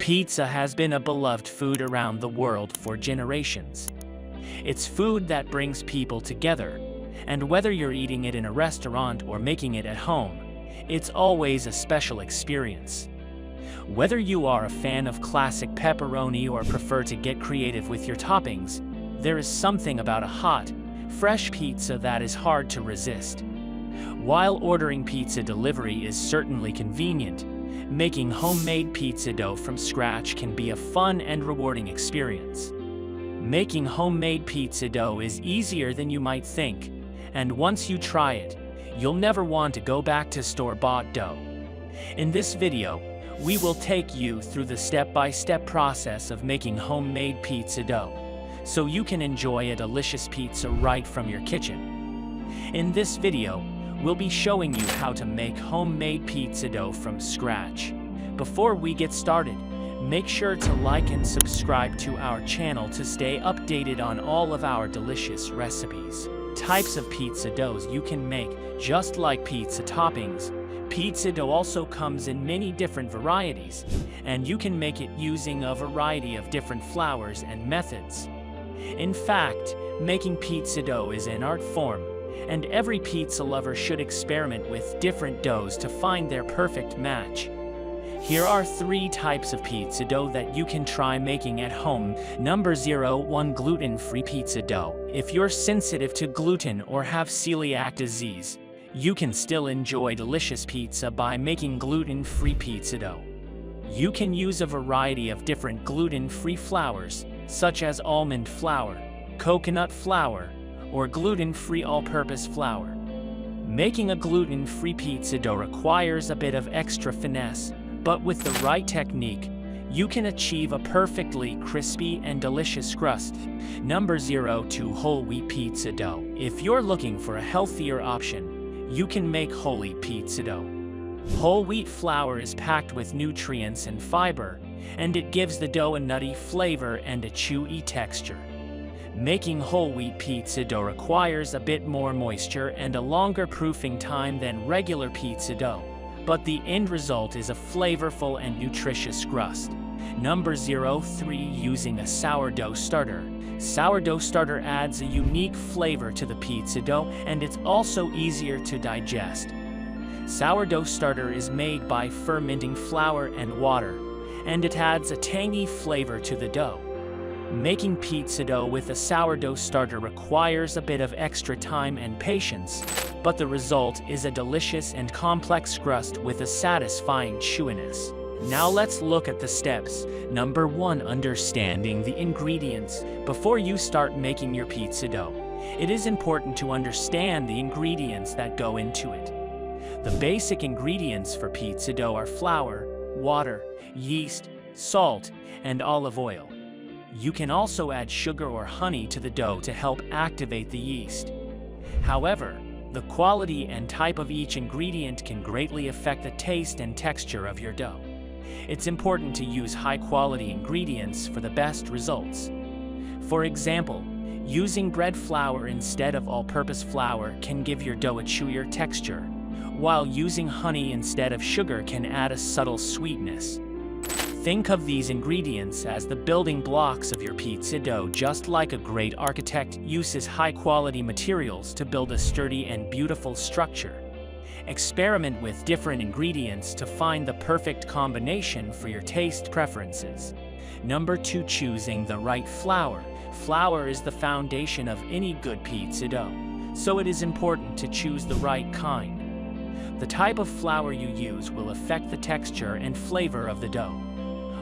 Pizza has been a beloved food around the world for generations. It's food that brings people together, and whether you're eating it in a restaurant or making it at home, it's always a special experience. Whether you are a fan of classic pepperoni or prefer to get creative with your toppings, there is something about a hot, fresh pizza that is hard to resist. While ordering pizza delivery is certainly convenient, making homemade pizza dough from scratch can be a fun and rewarding experience. Making homemade pizza dough is easier than you might think, and once you try it, you'll never want to go back to store-bought dough. In this video, we will take you through the step-by-step process of making homemade pizza dough, so you can enjoy a delicious pizza right from your kitchen. In this video, we'll be showing you how to make homemade pizza dough from scratch. Before we get started, make sure to like and subscribe to our channel to stay updated on all of our delicious recipes. Types of pizza doughs you can make. Just like pizza toppings, pizza dough also comes in many different varieties, and you can make it using a variety of different flours and methods. In fact, making pizza dough is an art form, and every pizza lover should experiment with different doughs to find their perfect match. Here are 3 types of pizza dough that you can try making at home. Number 1. Gluten-free pizza dough. If you're sensitive to gluten or have celiac disease, you can still enjoy delicious pizza by making gluten-free pizza dough. You can use a variety of different gluten-free flours, such as almond flour, coconut flour, or gluten-free all-purpose flour. Making a gluten-free pizza dough requires a bit of extra finesse, but with the right technique, you can achieve a perfectly crispy and delicious crust. Number 2. Whole wheat pizza dough. If you're looking for a healthier option, you can make whole wheat pizza dough. Whole wheat flour is packed with nutrients and fiber, and it gives the dough a nutty flavor and a chewy texture. Making whole wheat pizza dough requires a bit more moisture and a longer proofing time than regular pizza dough, but the end result is a flavorful and nutritious crust. Number 3. Using a sourdough starter. Sourdough starter adds a unique flavor to the pizza dough, and it's also easier to digest. Sourdough starter is made by fermenting flour and water, and it adds a tangy flavor to the dough. Making pizza dough with a sourdough starter requires a bit of extra time and patience, but the result is a delicious and complex crust with a satisfying chewiness. Now let's look at the steps. Number 1. Understanding the ingredients. Before you start making your pizza dough, it is important to understand the ingredients that go into it. The basic ingredients for pizza dough are flour, water, yeast, salt, and olive oil. You can also add sugar or honey to the dough to help activate the yeast. However, the quality and type of each ingredient can greatly affect the taste and texture of your dough. It's important to use high-quality ingredients for the best results. For example, using bread flour instead of all-purpose flour can give your dough a chewier texture, while using honey instead of sugar can add a subtle sweetness. Think of these ingredients as the building blocks of your pizza dough, just like a great architect uses high-quality materials to build a sturdy and beautiful structure. Experiment with different ingredients to find the perfect combination for your taste preferences. Number 2. Choosing the right flour. Flour is the foundation of any good pizza dough, so it is important to choose the right kind. The type of flour you use will affect the texture and flavor of the dough.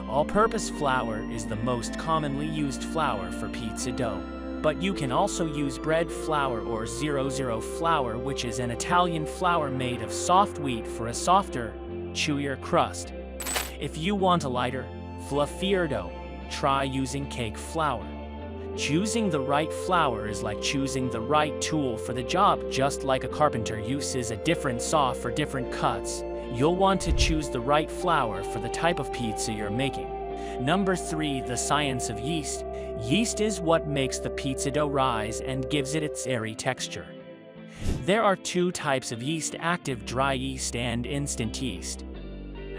All-purpose flour is the most commonly used flour for pizza dough, but you can also use bread flour or 00 flour, which is an Italian flour made of soft wheat for a softer, chewier crust. If you want a lighter, fluffier dough, try using cake flour. Choosing the right flour is like choosing the right tool for the job. Just like a carpenter uses a different saw for different cuts, you'll want to choose the right flour for the type of pizza you're making. Number 3. The science of yeast. Yeast is what makes the pizza dough rise and gives it its airy texture. There are 2 types of yeast: active dry yeast and instant yeast.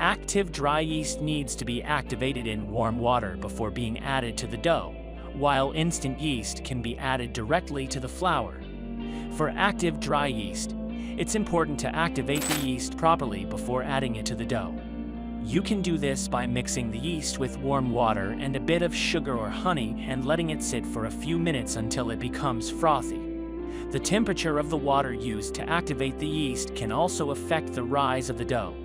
Active dry yeast needs to be activated in warm water before being added to the dough, while instant yeast can be added directly to the flour. For active dry yeast, it's important to activate the yeast properly before adding it to the dough. You can do this by mixing the yeast with warm water and a bit of sugar or honey and letting it sit for a few minutes until it becomes frothy. The temperature of the water used to activate the yeast can also affect the rise of the dough.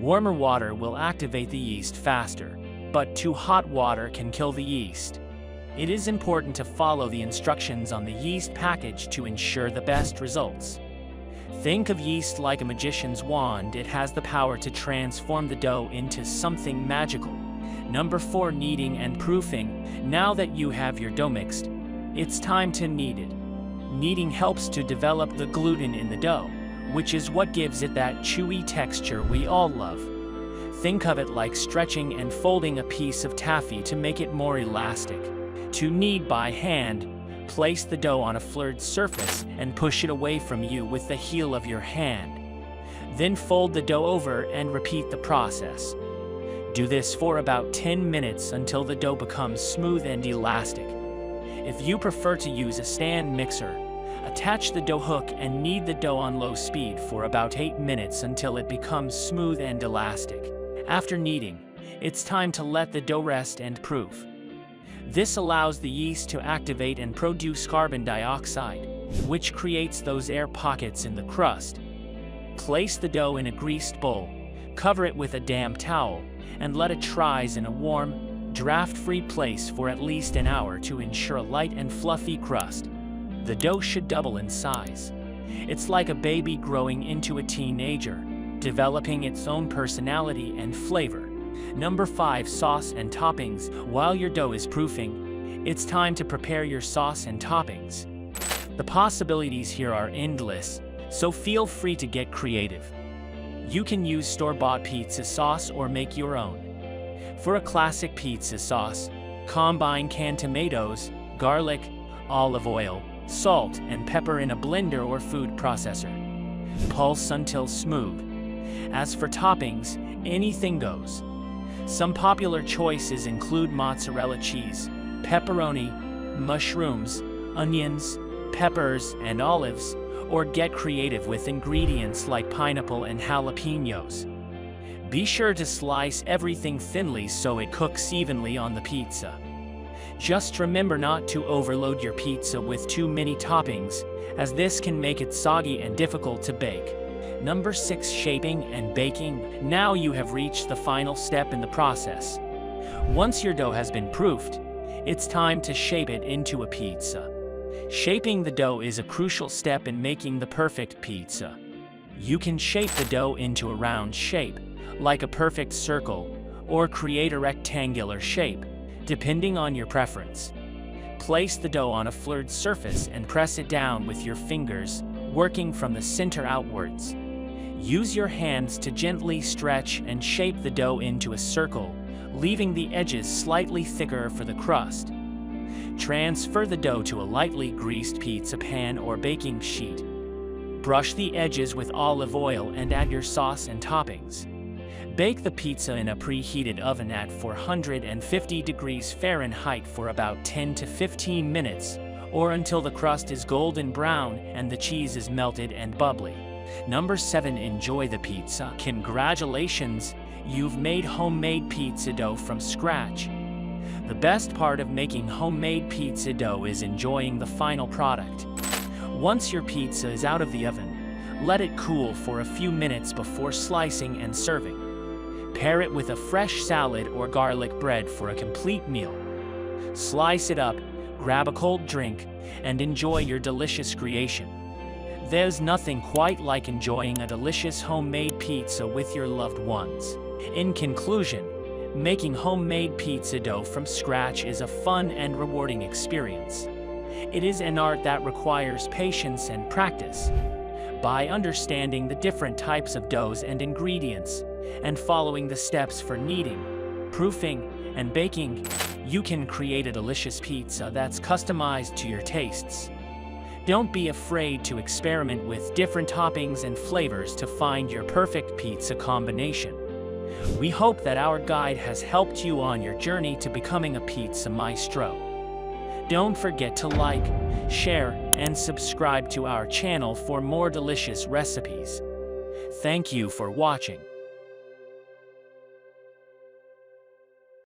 Warmer water will activate the yeast faster, but too hot water can kill the yeast. It is important to follow the instructions on the yeast package to ensure the best results. Think of yeast like a magician's wand. It has the power to transform the dough into something magical. Number 4, kneading and proofing. Now that you have your dough mixed, it's time to knead it. Kneading helps to develop the gluten in the dough, which is what gives it that chewy texture we all love. Think of it like stretching and folding a piece of taffy to make it more elastic. To knead by hand, place the dough on a floured surface and push it away from you with the heel of your hand. Then fold the dough over and repeat the process. Do this for about 10 minutes until the dough becomes smooth and elastic. If you prefer to use a stand mixer, attach the dough hook and knead the dough on low speed for about 8 minutes until it becomes smooth and elastic. After kneading, it's time to let the dough rest and proof. This allows the yeast to activate and produce carbon dioxide, which creates those air pockets in the crust. Place the dough in a greased bowl, cover it with a damp towel, and let it rise in a warm, draft-free place for at least an hour to ensure a light and fluffy crust. The dough should double in size. It's like a baby growing into a teenager, developing its own personality and flavor. Number 5, sauce and toppings. While your dough is proofing, it's time to prepare your sauce and toppings. The possibilities here are endless, so feel free to get creative. You can use store-bought pizza sauce or make your own. For a classic pizza sauce, combine canned tomatoes, garlic, olive oil, salt, and pepper in a blender or food processor. Pulse until smooth. As for toppings, anything goes. Some popular choices include mozzarella cheese, pepperoni, mushrooms, onions, peppers, and olives, or get creative with ingredients like pineapple and jalapenos. Be sure to slice everything thinly so it cooks evenly on the pizza. Just remember not to overload your pizza with too many toppings, as this can make it soggy and difficult to bake. Number 6, shaping and baking. Now you have reached the final step in the process. Once your dough has been proofed, it's time to shape it into a pizza. Shaping the dough is a crucial step in making the perfect pizza. You can shape the dough into a round shape, like a perfect circle, or create a rectangular shape, depending on your preference. Place the dough on a floured surface and press it down with your fingers, working from the center outwards. Use your hands to gently stretch and shape the dough into a circle, leaving the edges slightly thicker for the crust. Transfer the dough to a lightly greased pizza pan or baking sheet. Brush the edges with olive oil and add your sauce and toppings. Bake the pizza in a preheated oven at 450 degrees Fahrenheit for about 10 to 15 minutes, or until the crust is golden brown and the cheese is melted and bubbly. Number 7, enjoy the pizza. Congratulations, you've made homemade pizza dough from scratch. The best part of making homemade pizza dough is enjoying the final product. Once your pizza is out of the oven, let it cool for a few minutes before slicing and serving. Pair it with a fresh salad or garlic bread for a complete meal. Slice it up, grab a cold drink, and enjoy your delicious creation. There's nothing quite like enjoying a delicious homemade pizza with your loved ones. In conclusion, making homemade pizza dough from scratch is a fun and rewarding experience. It is an art that requires patience and practice. By understanding the different types of doughs and ingredients, and following the steps for kneading, proofing, and baking, you can create a delicious pizza that's customized to your tastes. Don't be afraid to experiment with different toppings and flavors to find your perfect pizza combination. We hope that our guide has helped you on your journey to becoming a pizza maestro. Don't forget to like, share, and subscribe to our channel for more delicious recipes. Thank you for watching.